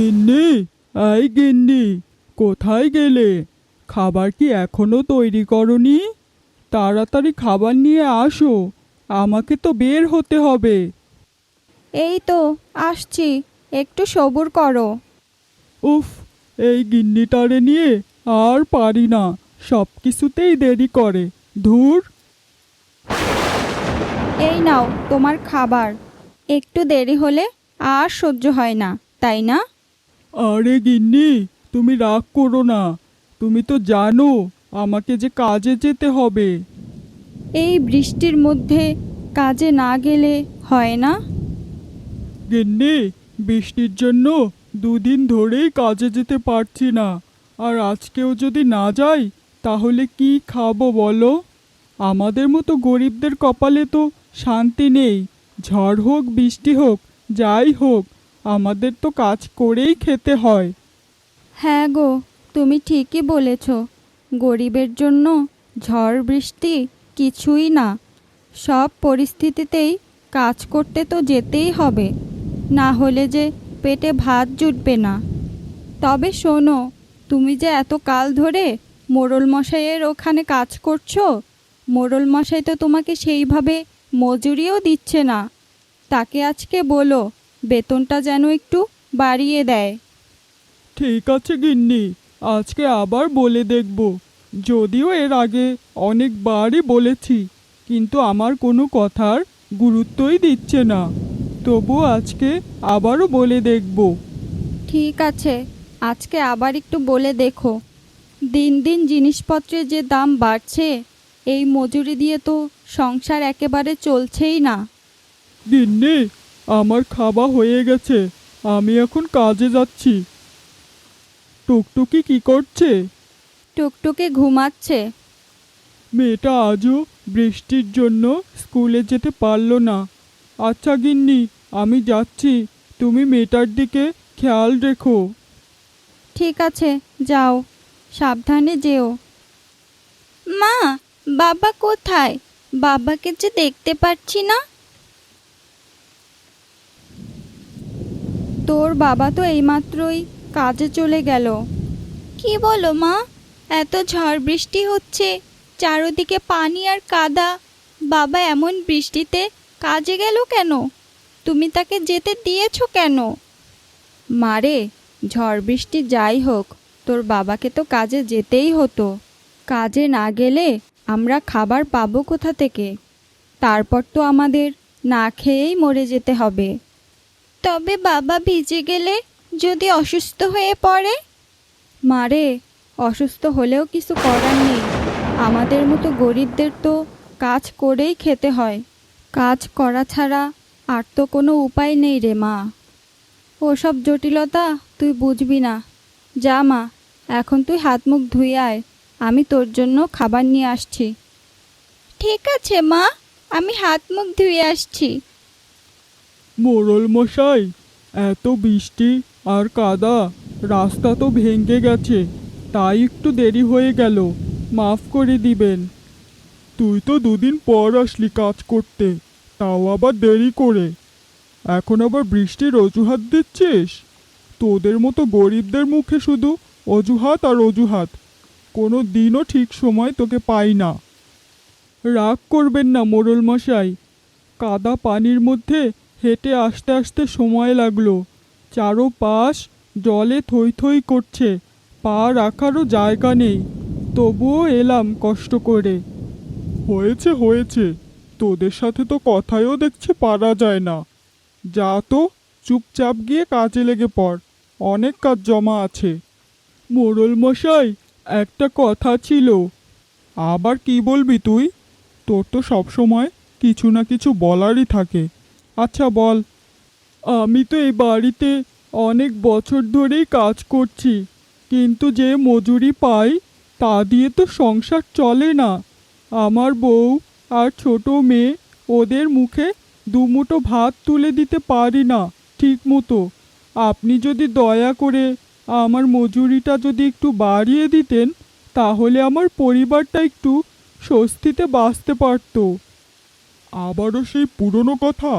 গিন্নি, এই গিন্নি, কোথায় গেলে? খাবার কি এখনো তৈরি করনি? তাড়াতাড়ি খাবার নিয়ে আসো, আমাকে তো বের হতে হবে। এই তো আসছি, একটু সবুর করো। উফ, এই গিন্নিটারে নিয়ে আর পারি না, সব কিছুতেই দেরি করে। ধুর। এই নাও তোমার খাবার। একটু দেরি হলে আর সহ্য হয় না, তাই না? আরে গিন্নি, তুমি রাগ করো না, তুমি তো জানো আমাকে যে কাজে যেতে হবে। এই বৃষ্টির মধ্যে কাজে না গেলে হয় না? গিন্নি, বৃষ্টির জন্য দুদিন ধরেই কাজে যেতে পারছি না, আর আজকেও যদি না যাই তাহলে কি খাবো বলো? আমাদের মতো গরিবদের কপালে তো শান্তি নেই। ঝড় হোক বৃষ্টি হোক, যাই হোক, আমাদের তো কাজ করেই খেতে হয়। হ্যাঁ গো, তুমি ঠিকই বলেছ। গরিবের জন্য ঝড় বৃষ্টি কিছুই না। সব পরিস্থিতিতেই কাজ করতে তো যেতেই হবে, না হলে যে পেটে ভাত জুটবে না। তবে শোনো, তুমি যে এত কাল ধরে মোড়ল মশাইয়ের ওখানে কাজ করছো, মোড়ল মশাই তো তোমাকে সেইভাবে মজুরিও দিচ্ছে না। তাকে আজকে বলো বেতনটা যেন একটু বাড়িয়ে দেয়। ঠিক আছে গিন্নি, আজকে আবার বলে দেখব। যদিও এর আগে অনেকবারই বলেছি, কিন্তু আমার কোনো কথার গুরুত্বই দিচ্ছে না। তবু আজকে আবারও বলে দেখব। ঠিক আছে, আজকে আবার একটু বলে দেখো। দিন দিন জিনিসপত্রের যে দাম বাড়ছে, এই মজুরি দিয়ে তো সংসার একেবারে চলছেই না। গিন্নি, আমার খাওয়া হয়ে গেছে, আমি এখন কাজে যাচ্ছি। টুকটুকি কি করছে? টুকটুকি ঘুমাচ্ছে। মেয়েটা আজও বৃষ্টির জন্য স্কুলে যেতে পারলো না। আচ্ছা গিন্নি, আমি যাচ্ছি, তুমি মেয়েটার দিকে খেয়াল রেখো। ঠিক আছে, যাও, সাবধানে যেও। মা, বাবা কোথায়? বাবাকে যে দেখতে পাচ্ছি না। তোর বাবা তো এইমাত্রই কাজে চলে গেল। কি বলো মা? এত ঝড় বৃষ্টি হচ্ছে, চারদিকে পানি আর কাদা। বাবা এমন বৃষ্টিতে কাজে গেল কেন? তুমি তাকে যেতে দিয়েছো কেন? মারে, ঝড় বৃষ্টি যাই হোক, তোর বাবাকে তো কাজে যেতেই হতো। কাজে না গেলে আমরা খাবার পাবো কোথা থেকে? তারপর তো আমাদের না খেয়েই মরে যেতে হবে। তবে বাবা ভিজে গেলে যদি অসুস্থ হয়ে পড়ে? মারে, অসুস্থ হলেও কিছু করার নেই। আমাদের মতো গরিবদের তো কাজ করেই খেতে হয়। কাজ করা ছাড়া আর তো কোনো উপায় নেই রে মা। ওসব জটিলতা তুই বুঝবি না। যা মা, এখন তুই হাত মুখ ধুয়ে আয়, আমি তোর জন্য খাবার নিয়ে আসছি। ঠিক আছে মা, আমি হাত মুখ ধুয়ে আসছি। মোড়ল মশাই, এত বৃষ্টি আর কাদা, রাস্তা তো ভেঙে গেছে, তাই একটু দেরি হয়ে গেল, মাফ করে দিবেন। তুই তো দুদিন পর আসলি কাজ করতে, তাও আবার দেরি করে। এখন আবার বৃষ্টির অজুহাত দিচ্ছিস? তোদের মতো গরিবদের মুখে শুধু অজুহাত আর অজুহাত, কোনো দিনও ঠিক সময় তোকে পাই না। রাগ করবেন না মোড়ল মশাই, কাদা পানির মধ্যে হেঁটে আসতে আসতে সময় লাগলো। চারোপাশ জলে থই থই করছে, পা রাখারও জায়গা নেই, তবুও এলাম কষ্ট করে। হয়েছে হয়েছে, তোদের সাথে তো কথায়ও দেখছি পারা যায় না। যা তো, চুপচাপ গিয়ে কাজে লেগে পড়, অনেক কাজ জমা আছে। মোড়ল মশাই, একটা কথা ছিল। আবার কি বলবি তুই? তোর তো সবসময় কিছু না কিছু বলারই থাকে। আচ্ছা বল। আমি তো এই বাড়িতে অনেক বছর ধরেই কাজ করছি, কিন্তু যে মজুরি পাই তা দিয়ে তো সংসার চলে না। আমার বউ আর ছোট মেয়ে, ওদের মুখে দুমুঠো ভাত তুলে দিতে পারি না ঠিক মতো। আপনি যদি দয়া করে আমার মজুরিটা যদি একটু বাড়িয়ে দিতেন, তাহলে আমার পরিবারটা একটু স্বস্তিতে বাঁচতে পারতো। আবারও সেই পুরনো কথা?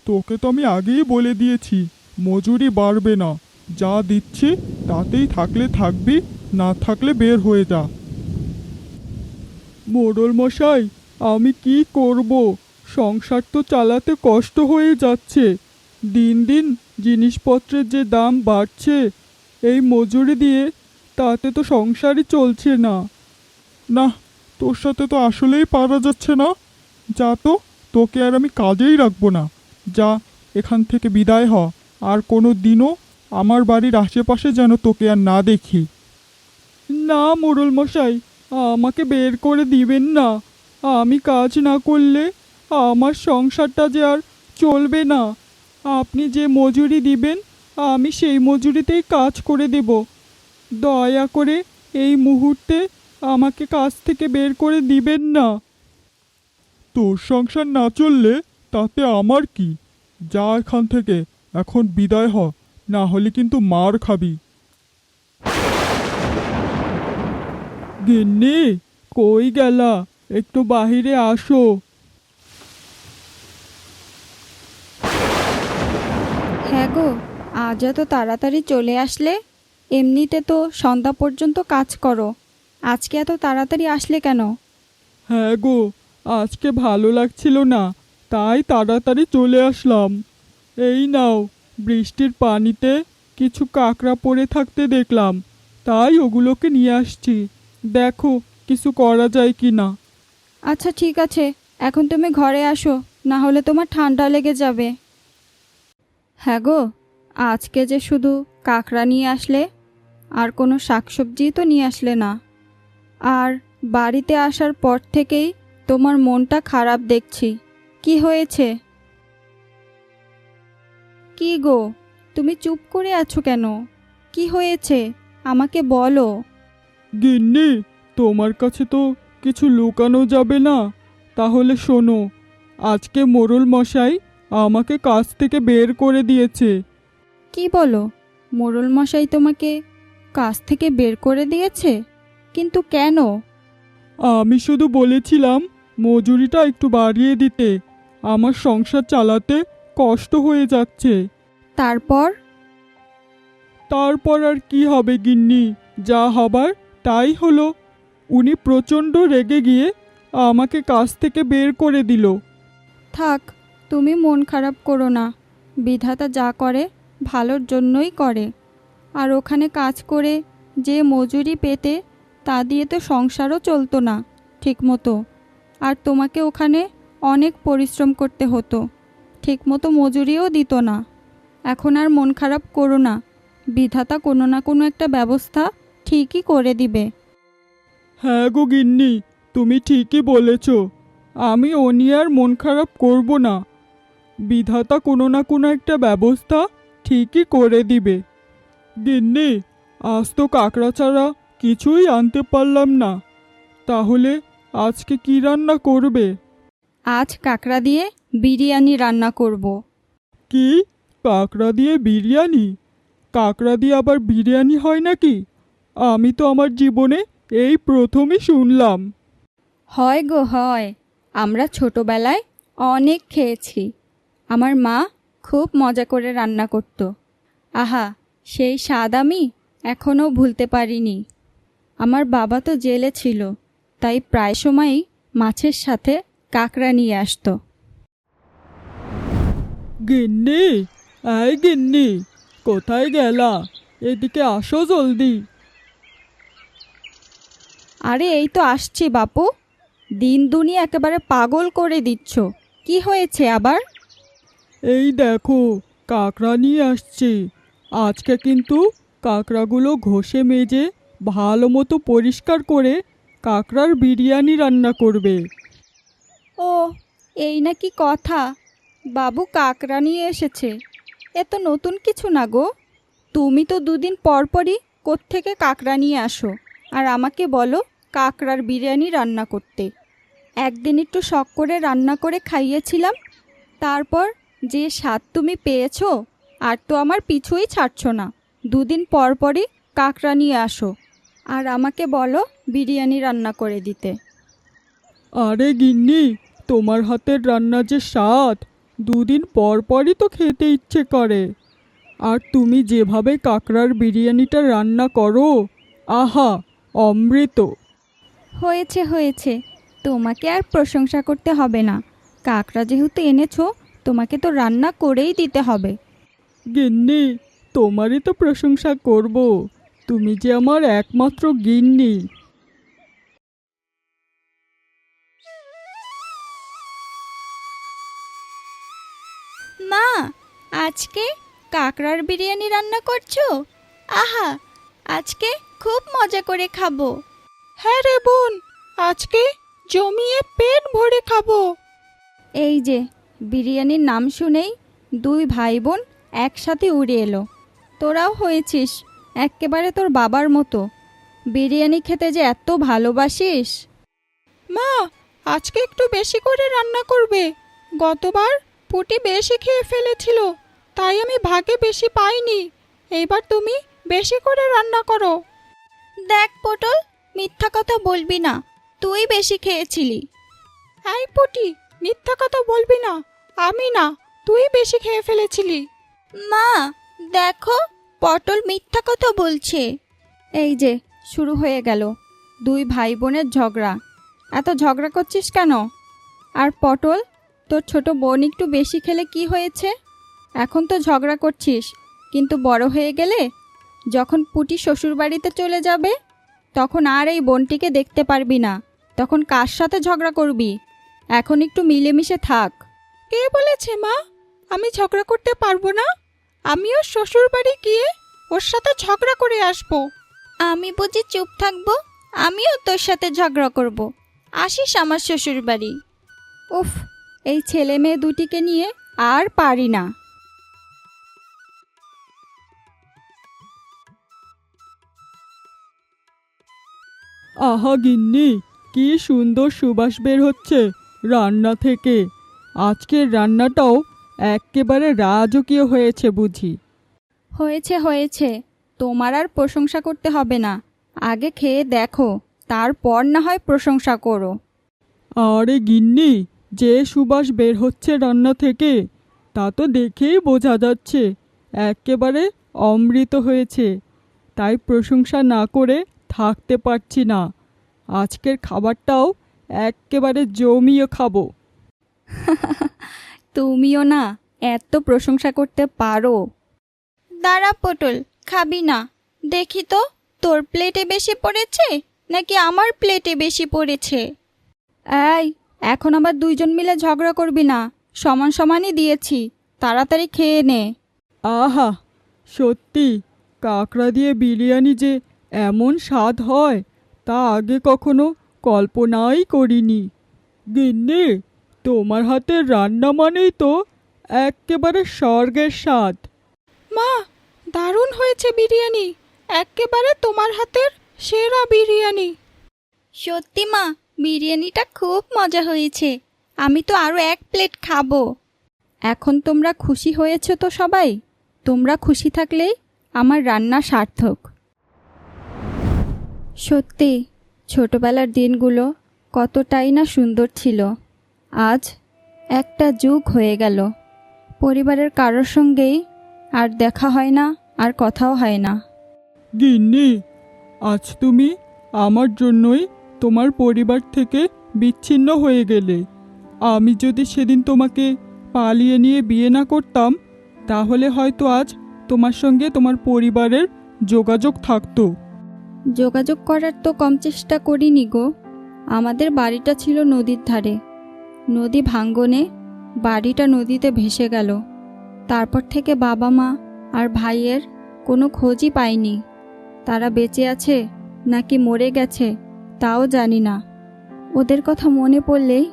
তোকে তো আমি আগেই বলে দিয়েছি মজুরি বাড়বে না, যা দিচ্ছি তাতেই থাকলে থাকবি, না থাকলে বের হয়ে যা। মোড়ল মশাই, আমি কি করব? সংসার তো চালাতে কষ্ট হয়ে যাচ্ছে। দিন দিন জিনিসপত্রের যে দাম বাড়ছে, এই মজুরি দিয়ে তাতে তো সংসারই চলছে না। না, তোর সাথে তো আসলেই পারা যাচ্ছে না। যা তো, তোকে আর আমি কাজেই রাখবো না। যা, এখান থেকে বিদায় হ। আর কোনো দিনও আমার বাড়ির আশেপাশে যেন তোকে আর না দেখি। না মোড়ল মশাই, আমাকে বের করে দিবেন না। আমি কাজ না করলে আমার সংসারটা যে আর চলবে না। আপনি যে মজুরি দিবেন আমি সেই মজুরিতেই কাজ করে দেব। দয়া করে এই মুহূর্তে আমাকে কাজ থেকে বের করে দিবেন না। তোর সংসার না চললে তাতে আমার কি? যা এখান থেকে, এখন বিদায় হ, না হলে কিন্তু মার খাবি। গিন্নি, কই গেলা? একটু বাহিরে আসো। হ্যাঁ গো, আজ এত তাড়াতাড়ি চলে আসলে? এমনিতে তো সন্ধ্যা পর্যন্ত কাজ করো, আজকে এত তাড়াতাড়ি আসলে কেন? হ্যাঁ গো, আজকে ভালো লাগছিল না, তাই তাড়াতাড়ি চলে আসলাম। এই নাও, বৃষ্টির পানিতে কিছু কাঁকড়া পড়ে থাকতে দেখলাম, তাই ওগুলোকে নিয়ে আসছি। দেখো কিছু করা যায় কি না। আচ্ছা ঠিক আছে, এখন তুমি ঘরে আসো, না হলে তোমার ঠান্ডা লেগে যাবে। হ্যাঁ গো, আজকে যে শুধু কাঁকড়া নিয়ে আসলে, আর কোনো শাকসবজি তো নিয়ে আসলে না। আর বাড়িতে আসার পর থেকেই তোমার মনটা খারাপ দেখছি। কি হয়েছে? কি গো, তুমি চুপ করে আছো কেন? কি হয়েছে আমাকে বলো। গিন্নি, তোমার কাছে তো কিছু লুকানো যাবে না। তাহলে শোনো, আজকে মোড়ল মশাই আমাকে কাজ থেকে বের করে দিয়েছে। কি বলো, মোড়ল মশাই তোমাকে কাজ থেকে বের করে দিয়েছে? কিন্তু কেন? আমি শুধু বলেছিলাম মজুরিটা একটু বাড়িয়ে দিতে, আমার সংসার চালাতে কষ্ট হয়ে যাচ্ছে। তারপর? তারপর আর কি হবে গিন্নি, যা হবার তাই হলো। উনি প্রচণ্ড রেগে গিয়ে আমাকে কাজ থেকে বের করে দিল। থাক, তুমি মন খারাপ করো না। বিধাতা যা করে ভালোর জন্যই করে। আর ওখানে কাজ করে যে মজুরি পেতে, তা দিয়ে তো সংসারও চলতো না ঠিকমতো। আর তোমাকে ওখানে অনেক পরিশ্রম করতে হতো, ঠিকমতো মজুরিও দিত না। এখন আর মন খারাপ করো না, বিধাতা কোনো না কোনো একটা ব্যবস্থা ঠিকই করে দিবে। হ্যাঁ গো গিন্নি, তুমি ঠিকই বলেছ। আমি ও নিয়ে আর মন খারাপ করব না। বিধাতা কোনো না কোনো একটা ব্যবস্থা ঠিকই করে দিবে। গিন্নি, আজ তো কাঁকড়া ছাড়া কিছুই আনতে পারলাম না। তাহলে আজকে কি রান্না করবে? আজ কাঁকড়া দিয়ে বিরিয়ানি রান্না করব। কি? কাঁকড়া দিয়ে বিরিয়ানি? কাঁকড়া দিয়ে আবার বিরিয়ানি হয় নাকি? আমি তো আমার জীবনে এই প্রথমই শুনলাম। হয় গো হয়, আমরা ছোটবেলায় অনেক খেয়েছি। আমার মা খুব মজা করে রান্না করত। আহা, সেই স্বাদ আমি এখনও ভুলতে পারিনি। আমার বাবা তো জেলে ছিল, তাই প্রায় সময়ই মাছের সাথে কাঁকড়া নিয়ে আসতো। গিন্নি, এই গিন্নি, কোথায় গেলা? এদিকে আসো জলদি। আরে এই তো আসছি বাপু। দিন দুনিয়া একেবারে পাগল করে দিচ্ছ। কি হয়েছে আবার? এই দেখো, কাঁকড়া নিয়ে আসছি। আজকে কিন্তু কাঁকড়াগুলো ঘষে মেজে ভালো মতো পরিষ্কার করে কাঁকড়ার বিরিয়ানি রান্না করবে। ও, এই নাকি কথা? বাবু কাকড়া নিয়ে এসেছে। এ তো নতুন কিছু না গো। তুমি তো দুদিন পর পরই কোত্থেকে কাকড়া নিয়ে আসো, আর আমাকে বলো কাকড়ার বিরিয়ানি রান্না করতে। একদিন একটু শখ করে রান্না করে খাইয়েছিলাম, তারপর যে স্বাদ তুমি পেয়েছো, আর তো আমার পিছুই ছাড়ছো না। দুদিন পর পরই কাকড়া নিয়ে আসো, আর আমাকে বলো বিরিয়ানি রান্না করে দিতে। আরে গিন্নি, তোমার হাতের রান্না যে স্বাদ, দুদিন পর পরই তো খেতে ইচ্ছে করে। আর তুমি যেভাবে কাঁকড়ার বিরিয়ানিটা রান্না করো, আহা, অমৃত। হয়েছে হয়েছে, তোমাকে আর প্রশংসা করতে হবে না। কাকড়া যেহেতু এনেছো, তোমাকে তো রান্না করেই দিতে হবে। গিন্নি, তোমারই তো প্রশংসা করব, তুমি যে আমার একমাত্র গিন্নি। মা, আজকে কাকড়ার বিরিয়ানি রান্না করছো? আহা, আজকে খুব মজা করে খাবো। হ্যাঁ রে বোন, আজকে জমিয়ে পেট ভরে খাবো। এই যে, বিরিয়ানির নাম শুনেই দুই ভাই বোন একসাথে উড়ে এলো। তোরাও হয়েছিস এক্কেবারে তোর বাবার মতো। বিরিয়ানি খেতে যে এত ভালোবাসিস। মা, আজকে একটু বেশি করে রান্না করবে। গতবার পুটি বেশি খেয়ে ফেলেছিল, তাই আমি ভাগে বেশি পাইনি। এইবার তুমি বেশি করে রান্না করো। দেখ পটল, মিথ্যা কথা বলবি না, তুই বেশি খেয়েছিলি। এই পুটি, মিথ্যা কথা বলবি না। আমি না, তুই বেশি খেয়ে ফেলেছিলি। মা, দেখো, পটল মিথ্যা কথা বলছে। এই যে, শুরু হয়ে গেল দুই ভাই বোনের ঝগড়া। এত ঝগড়া করছিস কেন? আর পটল, তোর ছোট বোন একটু বেশি খেলে কি হয়েছে? এখন তো ঝগড়া করছিস, কিন্তু বড় হয়ে গেলে যখন পুটি শ্বশুরবাড়িতে চলে যাবে, তখন আর এই বোনটিকে দেখতে পারবি না। তখন কার সাথে ঝগড়া করবি? এখন একটু মিলেমিশে থাক। কে বলেছে মা আমি ঝগড়া করতে পারবো না? আমিও শ্বশুর বাড়ি গিয়ে ওর সাথে ঝগড়া করে আসবো। আমি বুঝি চুপ থাকবো? আমিও তোর সাথে ঝগড়া করব। আসিস আমার শ্বশুর বাড়ি। উফ, এই ছেলে মেয়ে দুটিকে নিয়ে আর পারি না। আহা গিন্নি, কি সুন্দর সুবাস বের হচ্ছে রান্না থেকে। আজকের রান্নাটাও এক্কেবারে রাজকীয় হয়েছে বুঝি। হয়েছে হয়েছে, তোমার আর প্রশংসা করতে হবে না। আগে খেয়ে দেখো, তারপর না হয় প্রশংসা করো। আরে গিন্নি, যে সুবাস বের হচ্ছে রান্না থেকে, তা তো দেখেই বোঝা যাচ্ছে এক্কেবারে অমৃত হয়েছে। তাই প্রশংসা না করে থাকতে পারছি না। আজকের খাবারটাও এক্কেবারে জমিয়ে খাবো। তুমিও না এত প্রশংসা করতে পারো। দাঁড়া পটল, খাবি না? দেখি তো, তোর প্লেটে বেশি পড়েছে নাকি আমার প্লেটে বেশি পড়েছে। এই, এখন আবার দুইজন মিলে ঝগড়া করবি না। সমান সমানই দিয়েছি, তাড়াতাড়ি খেয়ে নে। আহা, সত্যি কাঁকড়া দিয়ে বিরিয়ানি যে এমন স্বাদ হয় তা আগে কখনো কল্পনাই করিনি। গিন্নি, তোমার হাতের রান্না মানেই তো এক্কেবারে স্বর্গের স্বাদ। মা, দারুণ হয়েছে বিরিয়ানি। এক্কেবারে তোমার হাতের সেরা বিরিয়ানি। সত্যি মা, বিরিয়ানিটা খুব মজা হয়েছে। আমি তো আরও এক প্লেট খাবো। এখন তোমরা খুশি হয়েছো তো সবাই? তোমরা খুশি থাকলেই আমার রান্না সার্থক। সত্যি ছোটবেলার দিনগুলো কতটাই না সুন্দর ছিল। আজ একটা যুগ হয়ে গেল, পরিবারের কারোর সঙ্গেই আর দেখা হয় না, আর কথাও হয় না। গিন্নি, আজ তুমি আমার জন্যই তোমার পরিবার থেকে বিচ্ছিন্ন হয়ে গেলে। আমি যদি সেদিন তোমাকে পালিয়ে নিয়ে বিয়ে না করতাম, তাহলে হয়তো আজ তোমার সঙ্গে তোমার পরিবারের যোগাযোগ থাকতো। যোগাযোগ করার তো কম চেষ্টা করিনি গো। আমাদের বাড়িটা ছিল নদীর ধারে। নদী ভাঙ্গনে বাড়িটা নদীতে ভেসে গেল। তারপর থেকে বাবা মা আর ভাইয়ের কোনো খোঁজই পাইনি। তারা বেঁচে আছে নাকি মরে গেছে তাও জানি না। ওদের কথা মনে পড়লেই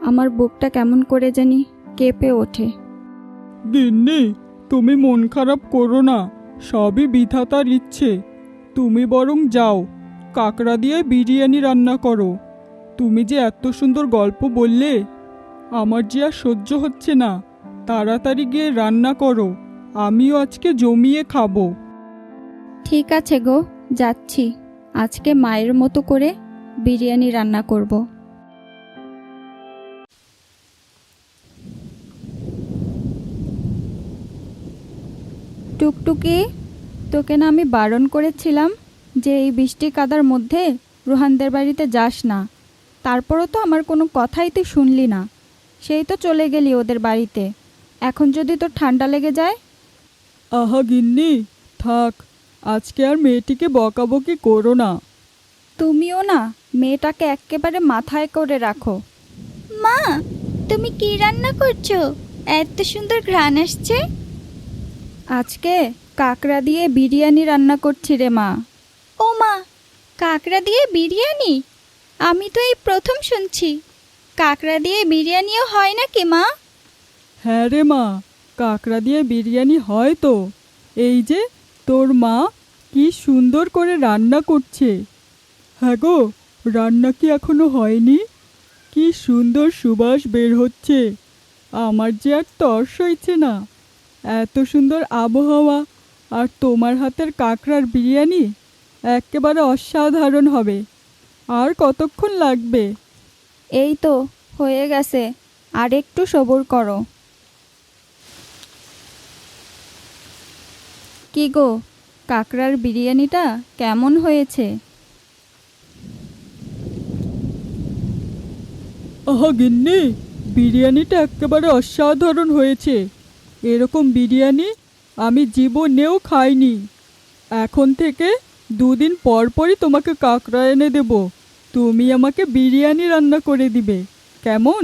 আমার বুকটা কেমন করে জানি কেঁপে ওঠে। গিন্নি, তুমি মন খারাপ করো না, সবই বিধাতার ইচ্ছে। তুমি বরং যাও, কাঁকড়া দিয়ে বিরিয়ানি রান্না করো। তুমি যে এত সুন্দর গল্প বললে, আমার যে আর সহ্য হচ্ছে না। তাড়াতাড়ি গিয়ে রান্না করো, আমিও আজকে জমিয়ে খাবো। ঠিক আছে গো, যাচ্ছি। আজকে মায়ের মতো করে বিরিয়ানি রান্না করব। টুকটুকি, তোকে না আমি বারণ করেছিলাম যে এই বৃষ্টি কাদার মধ্যে রোহানদের বাড়িতে যাস না। তারপরও তো আমার কোনো কথাই তুই শুনলি না। সেই তো চলে গেলি ওদের বাড়িতে। এখন যদি তোর ঠান্ডা লেগে যায়? আহা গিন্নি, থাক, আজকে আর মেয়েটিকে বকাবকি করো না। তুমিও না মেয়েটাকে একেবারে মাথায় করে রাখো। মা, তুমি কি রান্না করছো? এত সুন্দর ঘ্রাণ আসছে। আজকে কাকড়া দিয়ে বিরিয়ানি রান্না করছি রে মা। ও মা, কাকড়া দিয়ে বিরিয়ানি? আমি তো এই প্রথম শুনছি। কাকড়া দিয়ে বিরিয়ানিও হয় নাকি মা? হ্যাঁ রে মা, কাকড়া দিয়ে বিরিয়ানি হয় তো। এই যে তোর মা কি সুন্দর করে রান্না করছে। হ্যাঁ গো, রান্না কি এখনো হয়নি? কি সুন্দর সুবাস বের হচ্ছে। আমার যে আর তর সইছে না। এত সুন্দর আবহাওয়া আর তোমার হাতের কাকড়ার বিরিয়ানি একেবারে অসাধারণ হবে। আর কতক্ষণ লাগবে? এই তো হয়ে গেছে, আর একটু সবুর করো। কি গো, কাকড়ার বিরিয়ানিটা কেমন হয়েছে? আহা গিন্নি, বিরিয়ানিটা একেবারে অসাধারণ হয়েছে। এরকম বিরিয়ানি আমি জীবনেও খাইনি। এখন থেকে 2 দিন পর পরই তোমাকে কাকড়া এনে দেব। তুমি আমাকে বিরিয়ানি রান্না করে দিবে, কেমন?